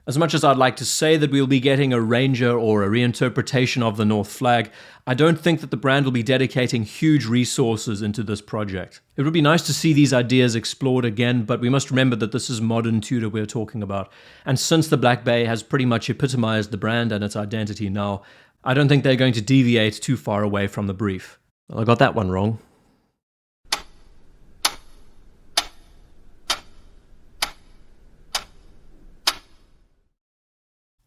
As much as I'd like to say that we'll be getting a Ranger or a reinterpretation of the North Flag, I don't think that the brand will be dedicating huge resources into this project. It would be nice to see these ideas explored again, but we must remember that this is modern Tudor we're talking about. And since the Black Bay has pretty much epitomized the brand and its identity now, I don't think they're going to deviate too far away from the brief. Well, I got that one wrong.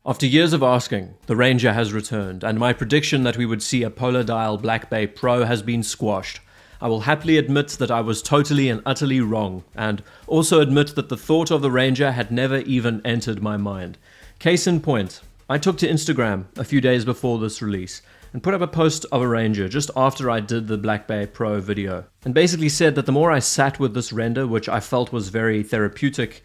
After years of asking, the Ranger has returned, and my prediction that we would see a Polar Dial Black Bay Pro has been squashed. I will happily admit that I was totally and utterly wrong, and also admit that the thought of the Ranger had never even entered my mind. Case in point, I took to Instagram a few days before this release, and put up a post of a Ranger just after I did the Black Bay Pro video, and basically said that the more I sat with this render, which I felt was very therapeutic,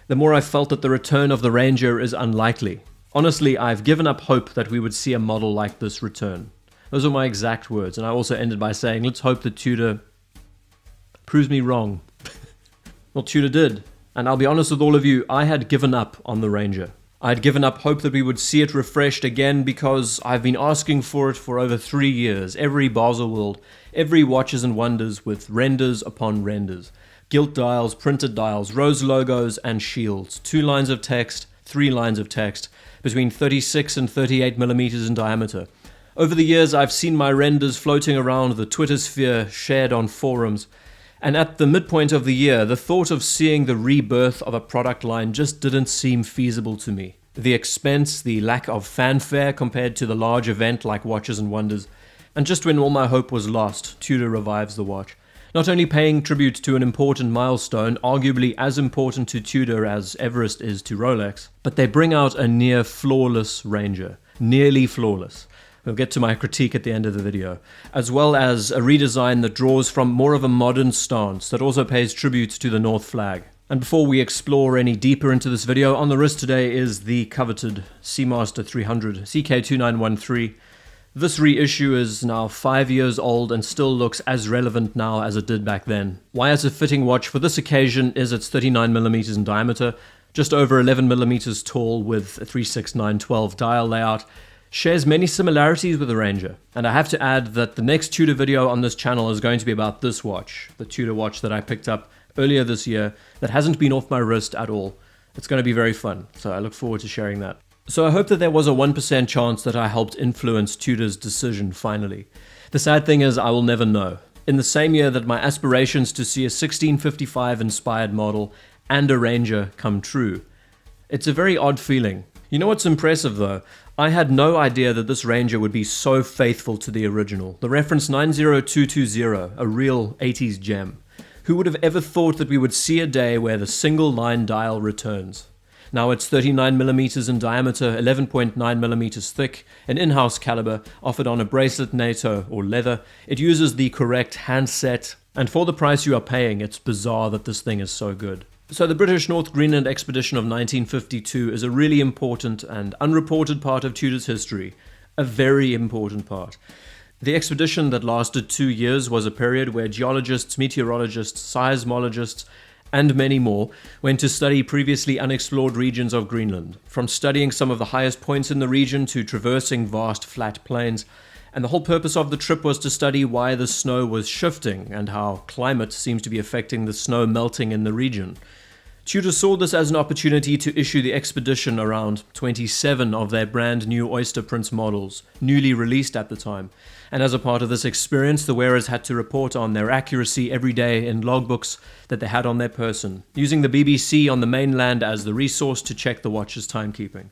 the more I felt that the return of the Ranger is unlikely. Honestly, I've given up hope that we would see a model like this return. Those are my exact words, and I also ended by saying, let's hope that Tudor proves me wrong. Well, Tudor did, and I'll be honest with all of you, I had given up on the Ranger. I had given up hope that we would see it refreshed again because I've been asking for it for over 3 years, every Baselworld, every Watches and Wonders with renders upon renders. Gilt dials, printed dials, rose logos, and shields. 2 lines of text, 3 lines of text, between 36 and 38 millimeters in diameter. Over the years, I've seen my renders floating around the Twitter sphere, shared on forums, and at the midpoint of the year, the thought of seeing the rebirth of a product line just didn't seem feasible to me. The expense, the lack of fanfare compared to the large event like Watches and Wonders, and just when all my hope was lost, Tudor revives the watch. Not only paying tribute to an important milestone, arguably as important to Tudor as Everest is to Rolex, but they bring out a near flawless Ranger. Nearly flawless. We'll get to my critique at the end of the video. As well as a redesign that draws from more of a modern stance that also pays tribute to the North Flag. And before we explore any deeper into this video, on the wrist today is the coveted Seamaster 300 CK2913. This reissue is now 5 years old and still looks as relevant now as it did back then. Why it's a fitting watch for this occasion is its 39mm in diameter, just over 11mm tall with a 36912 dial layout, shares many similarities with the Ranger. And I have to add that the next Tudor video on this channel is going to be about this watch, the Tudor watch that I picked up earlier this year that hasn't been off my wrist at all. It's going to be very fun, so I look forward to sharing that. So I hope that there was a 1% chance that I helped influence Tudor's decision finally. The sad thing is I will never know. In the same year that my aspirations to see a 1655 inspired model and a Ranger come true. It's a very odd feeling. You know what's impressive though? I had no idea that this Ranger would be so faithful to the original. The reference 90220, a real 80s gem. Who would have ever thought that we would see a day where the single line dial returns? Now it's 39mm in diameter, 11.9mm thick, an in-house caliber, offered on a bracelet NATO or leather. It uses the correct handset, and for the price you are paying, it's bizarre that this thing is so good. So the British North Greenland expedition of 1952 is a really important and unreported part of Tudor's history. A very important part. The expedition that lasted 2 years was a period where geologists, meteorologists, seismologists, and many more went to study previously unexplored regions of Greenland, from studying some of the highest points in the region to traversing vast flat plains, and the whole purpose of the trip was to study why the snow was shifting and how climate seems to be affecting the snow melting in the region. Tudor saw this as an opportunity to issue the expedition around 27 of their brand new Oyster Prince models, newly released at the time. And as a part of this experience, the wearers had to report on their accuracy every day in logbooks that they had on their person, using the BBC on the mainland as the resource to check the watch's timekeeping.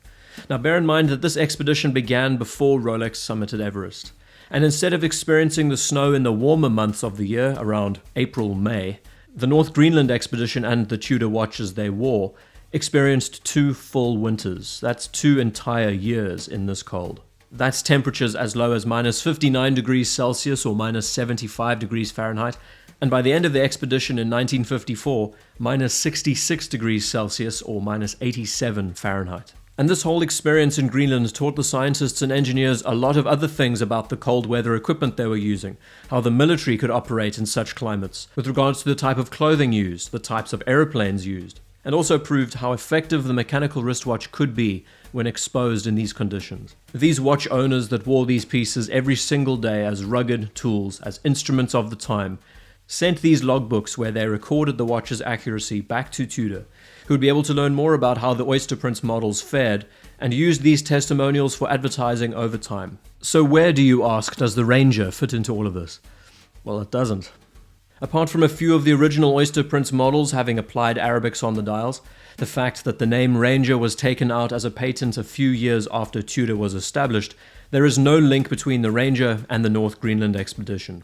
Now bear in mind that this expedition began before Rolex summited Everest. And instead of experiencing the snow in the warmer months of the year, around April, May, the North Greenland expedition and the Tudor watches they wore experienced 2 full winters. That's 2 entire years in this cold. That's temperatures as low as minus 59 degrees Celsius or minus 75 degrees Fahrenheit, and by the end of the expedition in 1954, minus 66 degrees Celsius or minus 87 Fahrenheit. And this whole experience in Greenland taught the scientists and engineers a lot of other things about the cold weather equipment they were using, how the military could operate in such climates, with regards to the type of clothing used, the types of aeroplanes used. and also proved how effective the mechanical wristwatch could be when exposed in these conditions. These watch owners that wore these pieces every single day as rugged tools, as instruments of the time, sent these logbooks where they recorded the watch's accuracy back to Tudor, who would be able to learn more about how the Oyster Prince models fared and used these testimonials for advertising over time. So where, do you ask, does the Ranger fit into all of this? Well, it doesn't. Apart from a few of the original Oyster Prince models having applied Arabics on the dials, the fact that the name Ranger was taken out as a patent a few years after Tudor was established, there is no link between the Ranger and the North Greenland expedition.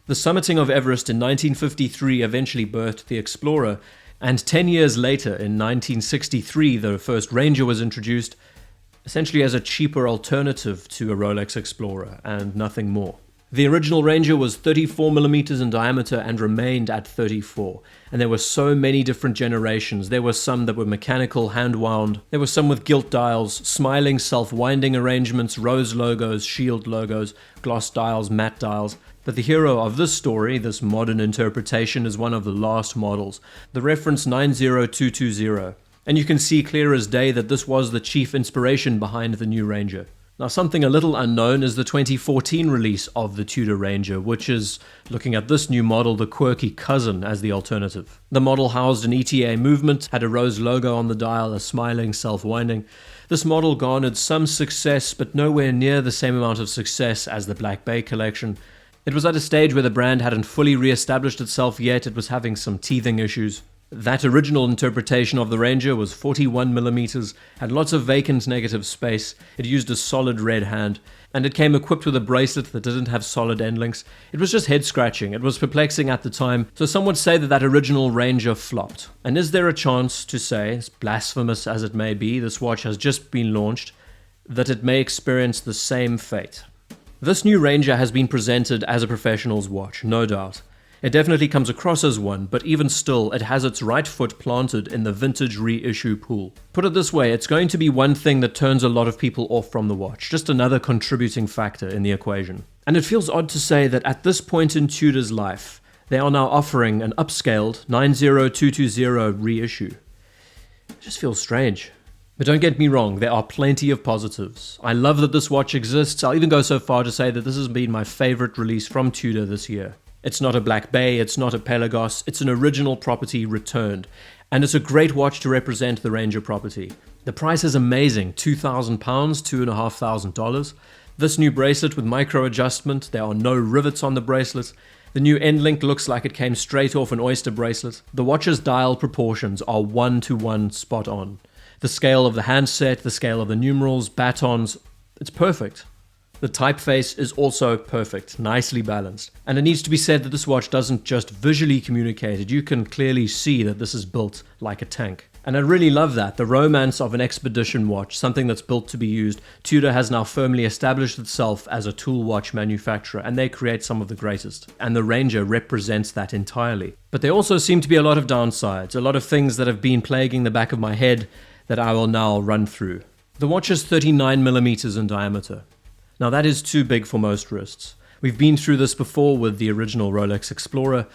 The summiting of Everest in 1953 eventually birthed the Explorer, and 10 years later, in 1963, the first Ranger was introduced, essentially as a cheaper alternative to a Rolex Explorer, and nothing more. The original Ranger was 34mm in diameter and remained at 34, and there were so many different generations. There were some that were mechanical, hand-wound. There were some with gilt dials, smiling self-winding arrangements, rose logos, shield logos, gloss dials, matte dials. But the hero of this story, this modern interpretation, is one of the last models, the reference 90220. And you can see clear as day that this was the chief inspiration behind the new Ranger. Now, something a little unknown is the 2014 release of the Tudor Ranger, which is, looking at this new model, the quirky cousin as the alternative. The model housed an ETA movement, had a rose logo on the dial, a smiling self-winding. This model garnered some success, but nowhere near the same amount of success as the Black Bay collection. It was at a stage where the brand hadn't fully re-established itself yet. It was having some teething issues. That original interpretation of the Ranger was 41mm, had lots of vacant negative space, it used a solid red hand, and it came equipped with a bracelet that didn't have solid end links. It was just head-scratching, it was perplexing at the time, so some would say that that original Ranger flopped. And is there a chance to say, as blasphemous as it may be, this watch has just been launched, that it may experience the same fate? This new Ranger has been presented as a professional's watch, no doubt. It definitely comes across as one, but even still, it has its right foot planted in the vintage reissue pool. Put it this way, it's going to be one thing that turns a lot of people off from the watch, just another contributing factor in the equation. And it feels odd to say that at this point in Tudor's life, they are now offering an upscaled 90220 reissue. It just feels strange. But don't get me wrong, there are plenty of positives. I love that this watch exists. I'll even go so far to say that this has been my favorite release from Tudor this year. It's not a Black Bay, it's not a Pelagos, it's an original property returned. And it's a great watch to represent the Ranger property. The price is amazing, £2,000, $2,500. This new bracelet with micro adjustment, there are no rivets on the bracelet. The new end link looks like it came straight off an Oyster bracelet. The watch's dial proportions are 1-to-1 spot on. The scale of the handset, the scale of the numerals, batons, it's perfect. The typeface is also perfect, nicely balanced. And it needs to be said that this watch doesn't just visually communicate it, you can clearly see that this is built like a tank. And I really love that, the romance of an expedition watch, something that's built to be used. Tudor has now firmly established itself as a tool watch manufacturer, and they create some of the greatest. And the Ranger represents that entirely. But there also seem to be a lot of downsides, a lot of things that have been plaguing the back of my head that I will now run through. The watch is 39mm in diameter. Now that is too big for most wrists. We've been through this before with the original Rolex Explorer,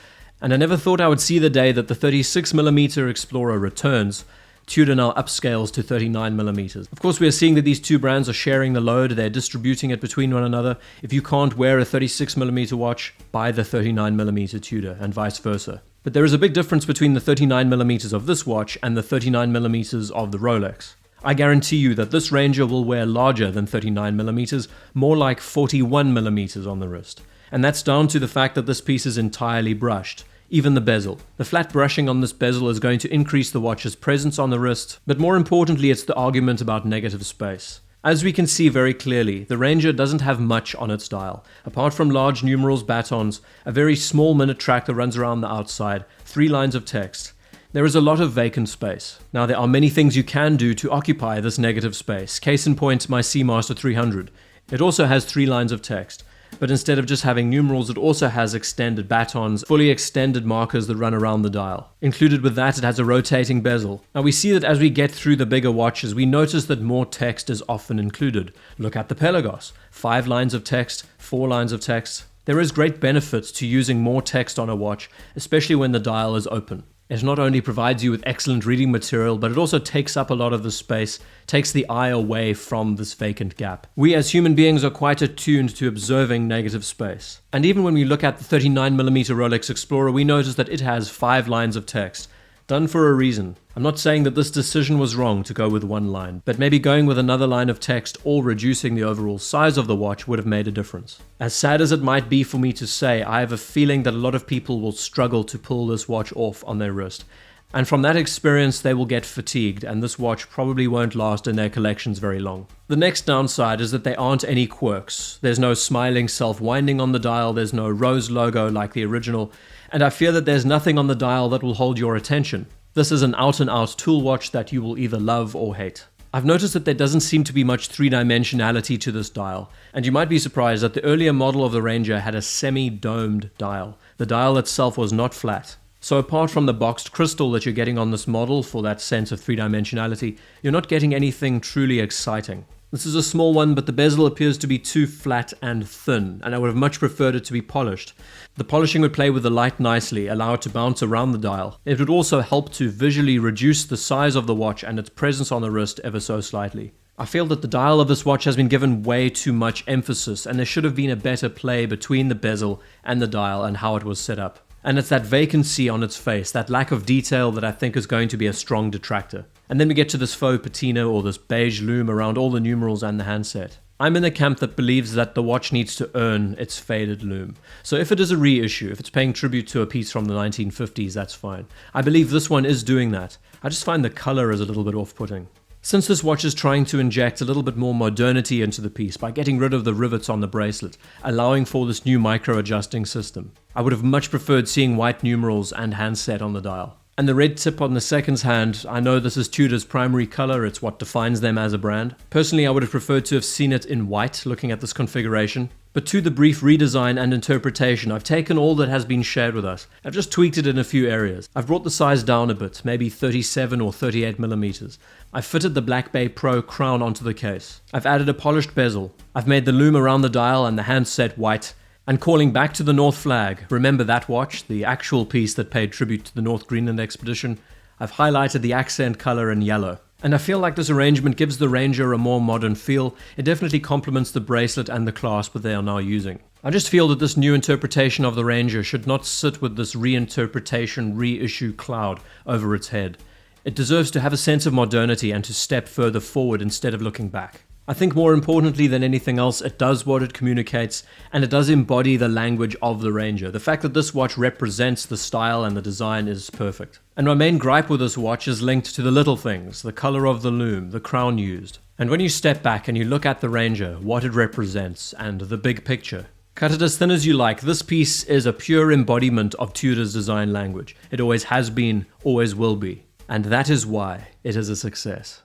and I never thought I would see the day that the 36mm Explorer returns. Tudor now upscales to 39mm. Of course, we are seeing that these two brands are sharing the load, they're distributing it between one another. If you can't wear a 36mm watch, buy the 39mm Tudor, and vice versa. But there is a big difference between the 39mm of this watch and the 39mm of the Rolex. I guarantee you that this Ranger will wear larger than 39mm, more like 41mm on the wrist. And that's down to the fact that this piece is entirely brushed, even the bezel. The flat brushing on this bezel is going to increase the watch's presence on the wrist, but more importantly it's the argument about negative space. As we can see very clearly, the Ranger doesn't have much on its dial. Apart from large numerals, batons, a very small minute track that runs around the outside, 3 lines of text. There is a lot of vacant space. Now there are many things you can do to occupy this negative space. Case in point, my Seamaster 300. It also has 3 lines of text. But instead of just having numerals, it also has extended batons, fully extended markers that run around the dial. Included with that, it has a rotating bezel. Now we see that as we get through the bigger watches, we notice that more text is often included. Look at the Pelagos. 5 lines of text, 4 lines of text. There is great benefit to using more text on a watch, especially when the dial is open. It not only provides you with excellent reading material, but it also takes up a lot of the space, takes the eye away from this vacant gap. We as human beings are quite attuned to observing negative space. And even when we look at the 39mm Rolex Explorer, we notice that it has 5 lines of text. Done for a reason. I'm not saying that this decision was wrong to go with 1 line, but maybe going with another line of text or reducing the overall size of the watch would have made a difference. As sad as it might be for me to say, I have a feeling that a lot of people will struggle to pull this watch off on their wrist. And from that experience, they will get fatigued, and this watch probably won't last in their collections very long. The next downside is that there aren't any quirks. There's no smiling self-winding on the dial, there's no rose logo like the original, and I fear that there's nothing on the dial that will hold your attention. This is an out-and-out tool watch that you will either love or hate. I've noticed that there doesn't seem to be much three-dimensionality to this dial, and you might be surprised that the earlier model of the Ranger had a semi-domed dial. The dial itself was not flat. So apart from the boxed crystal that you're getting on this model for that sense of three-dimensionality, you're not getting anything truly exciting. This is a small one, but the bezel appears to be too flat and thin, and I would have much preferred it to be polished. The polishing would play with the light nicely, allow it to bounce around the dial. It would also help to visually reduce the size of the watch and its presence on the wrist ever so slightly. I feel that the dial of this watch has been given way too much emphasis, and there should have been a better play between the bezel and the dial and how it was set up. And it's that vacancy on its face, that lack of detail that I think is going to be a strong detractor. And then we get to this faux patina or this beige lume around all the numerals and the handset. I'm in the camp that believes that the watch needs to earn its faded lume. So if it is a reissue, if it's paying tribute to a piece from the 1950s, that's fine. I believe this one is doing that. I just find the color is a little bit off-putting. Since this watch is trying to inject a little bit more modernity into the piece by getting rid of the rivets on the bracelet, allowing for this new micro-adjusting system, I would have much preferred seeing white numerals and handset on the dial. And the red tip on the seconds hand, I know this is Tudor's primary color, it's what defines them as a brand. Personally, I would have preferred to have seen it in white looking at this configuration. But to the brief redesign and interpretation, I've taken all that has been shared with us. I've just tweaked it in a few areas. I've brought the size down a bit, maybe 37 or 38 millimeters. I've fitted the Black Bay Pro crown onto the case. I've added a polished bezel. I've made the lume around the dial and the handset white. And calling back to the North Flag, remember that watch, the actual piece that paid tribute to the North Greenland expedition? I've highlighted the accent color in yellow. And I feel like this arrangement gives the Ranger a more modern feel. It definitely complements the bracelet and the clasp that they are now using. I just feel that this new interpretation of the Ranger should not sit with this reinterpretation, reissue cloud over its head. It deserves to have a sense of modernity and to step further forward instead of looking back. I think more importantly than anything else, it does what it communicates, and it does embody the language of the Ranger. The fact that this watch represents the style and the design is perfect. And my main gripe with this watch is linked to the little things, the color of the lume, the crown used. And when you step back and you look at the Ranger, what it represents, and the big picture, cut it as thin as you like, this piece is a pure embodiment of Tudor's design language. It always has been, always will be. And that is why it is a success.